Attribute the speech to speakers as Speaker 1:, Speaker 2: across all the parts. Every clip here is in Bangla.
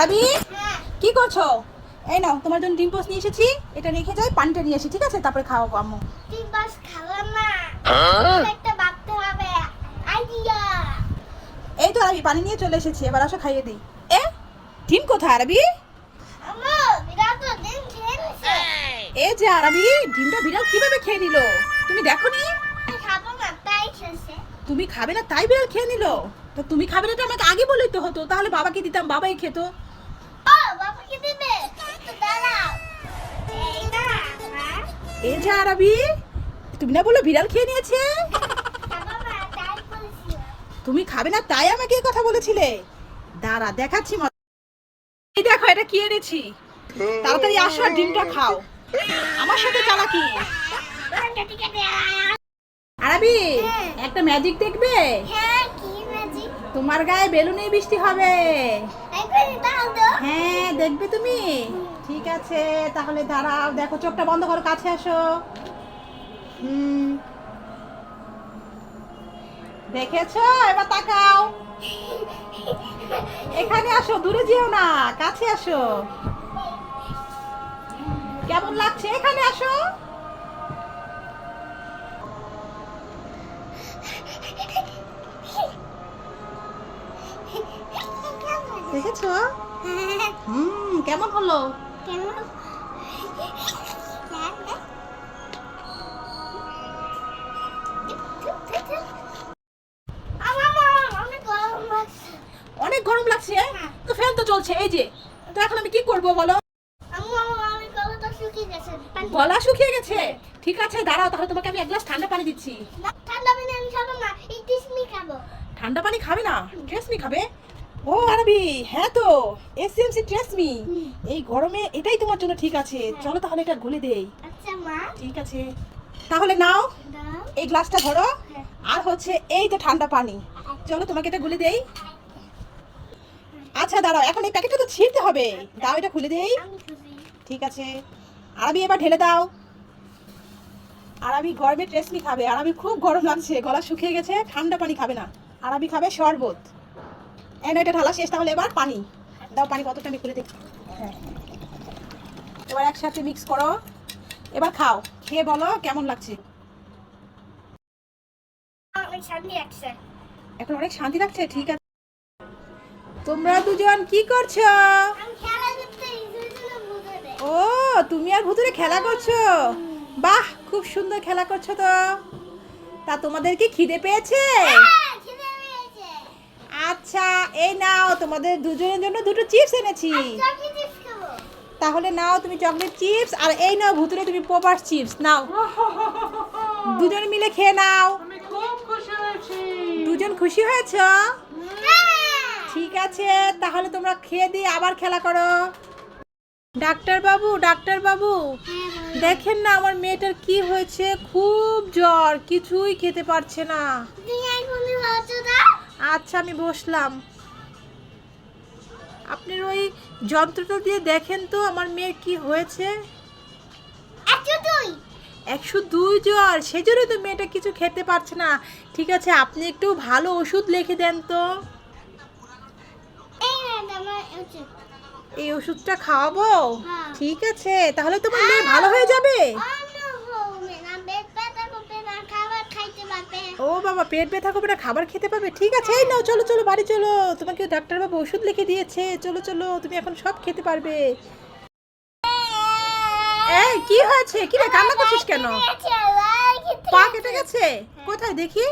Speaker 1: আরবি কি করছো? এই নাও তোমার জন্য ডিম পোস্ট নিয়ে এসেছি, এটা রেখে যাই, পানিটা নিয়ে এসি, ঠিক আছে? তারপরে খাওয়াবো আম্মু।
Speaker 2: ডিম পোস্ট খাবো না, একটা ভাবতে হবে আইডিয়া।
Speaker 1: এই তো আরবি পানি নিয়ে চলে এসেছি, এবার আসো খাইয়ে দিই। এ ডিম কোথায় আরবি?
Speaker 2: আম্মু বিড়াল তো ডিম খেয়ে নিছে।
Speaker 1: এ যে আরবি, ডিমটা বিড়াল কিভাবে খেয়ে নিল? তুমি দেখোনি?
Speaker 2: খাবো না তাই খেয়েছে।
Speaker 1: তুমি খাবে না তাই বিড়াল খেয়ে নিল? তো তুমি খাবে না, এটা আমাকে আগে বলেই তো হতো, তাহলে বাবাকে দিতাম, বাবাই খেত।
Speaker 2: ও বাবাকে দিবে তো দাঁড়াও। এই না মা,
Speaker 1: এ যে আরবি, তুমি না বললো বিড়াল খেয়ে নিয়েছে?
Speaker 2: খাবো না তাই বলছি।
Speaker 1: তুমি খাবে না তাই আমাকে এই কথা বলেছিলে? দাঁড়া দেখাচ্ছি মজা। এই দেখো এটা কি এনেছি, তাড়াতাড়ি আসো আর ডিমটা খাও। আমার সাথে চালাকি। আরবি একটা ম্যাজিক দেখবে?
Speaker 2: হ্যাঁ কি ম্যাজিক?
Speaker 1: তোমার গায়ে বেলুনে বৃষ্টি হবে।
Speaker 2: একবার দাও তো।
Speaker 1: হ্যাঁ দেখবে তুমি? ঠিক আছে তাহলে দাঁড়াও, দেখো চোখটা বন্ধ করো, কাছে আসো। দেখেছো? এবার তাকাও, এখানে আসো, দূরে যেও না, কাছে আসো। কেমন লাগছে? এখানে আসো। দেখেছো? কেমন হলো?
Speaker 2: কেমন?
Speaker 1: অনেক গরম লাগছে তো ফ্যান তো চলছে, এই যে। তো এখন আমি কি করব বলো? গলা শুকিয়ে গেছে? ঠিক আছে দাঁড়াও, তাহলে তোমাকে আমি এক গ্লাস ঠান্ডা পানি দিচ্ছি।
Speaker 2: ঠান্ডা পানি আমি খাবো না, এই টিসমি খাবো।
Speaker 1: ঠান্ডা পানি খাবে না, ট্রেসমি খাবে? ও আরবি, হ্যাঁ তো এসএমসি ট্রেসমি। এই গরমে এটাই তোমার জন্য ঠিক আছে। চলো তাহলে এটা গুলে দেই।
Speaker 2: আচ্ছা মা,
Speaker 1: ঠিক আছে তাহলে নাও,
Speaker 2: দাও।
Speaker 1: এই গ্লাসটা ধরো, আর হচ্ছে এই তো ঠান্ডা পানি। চলো তোমাকে এটা গুলে দেই। আচ্ছা দাঁড়াও, এখন এই প্যাকেটটা তো ছিঁড়তে হবে, দাও এটা খুলে দেই।
Speaker 2: আমি খুশি।
Speaker 1: ঠিক আছে আরবি এবার ঢেলে দাও। আরবি গরমে ট্রেসমি খাবে, আরবি খুব গরম লাগছে, গলা শুকিয়ে গেছে, ঠান্ডা পানি খাবে না, আরবি খাবে শরবত। এটা ঢালা শেষ, তাহলে এবার পানি দাও। পানি কতটা আমি খুলে দিই। হ্যাঁ এবার একসাথে মিক্স করো, এবার খাও, খেয়ে বলো কেমন লাগছে।
Speaker 2: অনেক শান্তি লাগছে।
Speaker 1: এখন অনেক শান্তি লাগছে? ঠিক আছে। তোমরা দুজন কি করছো?
Speaker 2: আমি খেলা করতে ইঁদুরগুলো বুঝে দে।
Speaker 1: ও তুমি আর ভুতুরে খেলা করছো? বাহ খুব সুন্দর খেলা করছো তো। তা তোমাদের কি খিদে পেয়েছে?
Speaker 2: হ্যাঁ, খিদে পেয়েছে।
Speaker 1: আচ্ছা এই নাও, তোমাদের দুজনের জন্য দুটো চিপস এনেছি।
Speaker 2: চকলেট চিপস খাবো।
Speaker 1: তাহলে নাও তুমি চকলেট চিপস, আর এই নাও ভুতুরে তুমি পোপার চিপস নাও। দুজন মিলে খেয়ে নাও।
Speaker 3: আমি খুব খুশি হয়েছি।
Speaker 1: দুজন খুশি হয়েছো?
Speaker 2: হ্যাঁ।
Speaker 1: ঠিক আছে তাহলে তোমরা খেয়ে দিয়ে আবার খেলা করো। ডাক্তার বাবু, ডাক্তার বাবু, দেখেন না আমার মেয়েটার কি হয়েছে, খুব জ্বর, কিছুই খেতে পারছে না।
Speaker 2: তুই এখনই বলছো না?
Speaker 1: আচ্ছা আমি বসলাম, আপনার ওই যন্ত্রটা দিয়ে দেখেন তো আমার মেয়ের কি হয়েছে।
Speaker 2: 102।
Speaker 1: 102 জ্বর, সেজন্য তো মেয়েটা কিছু খেতে পারছে না। ঠিক আছে আপনি একটু ভালো ওষুধ লিখে দেন তো।
Speaker 2: এই না আমার ওষুধ।
Speaker 1: এই ওষুধটা খাওয়াবো?
Speaker 2: হ্যাঁ।
Speaker 1: ঠিক আছে তাহলে তোমার মেয়ে ভালো হয়ে যাবে। ও বাবা, পেট ব্যথা করবে না, খাবার খেতে পাবে? ঠিক আছে এই নাও, চলো চলো বাড়ি চলো, তোমাকে ডাক্তারবাবু ওষুধ লিখে দিয়েছে, চলো চলো তুমি এখন সব খেতে পারবে। এই কি হয়েছে, কি রে কান্না করছিস কেন? পা কেটে গেছে? কোথায় দেখি।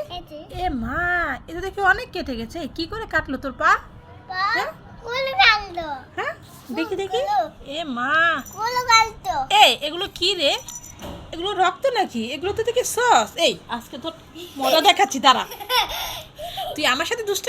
Speaker 1: এ মা, এটা দেখি অনেক কেটে গেছে, কি করে কাটলো তোর পা? হ্যাঁ হ্যাঁ দেখি দেখি। এ মা, এই এগুলো কি রে? এগুলো রক্ত নাকি? এগুলো তো দেখি সস। এই আজকে তোর মজা দেখাচ্ছি, দাঁড়া। তুই আমার সাথে দুষ্ট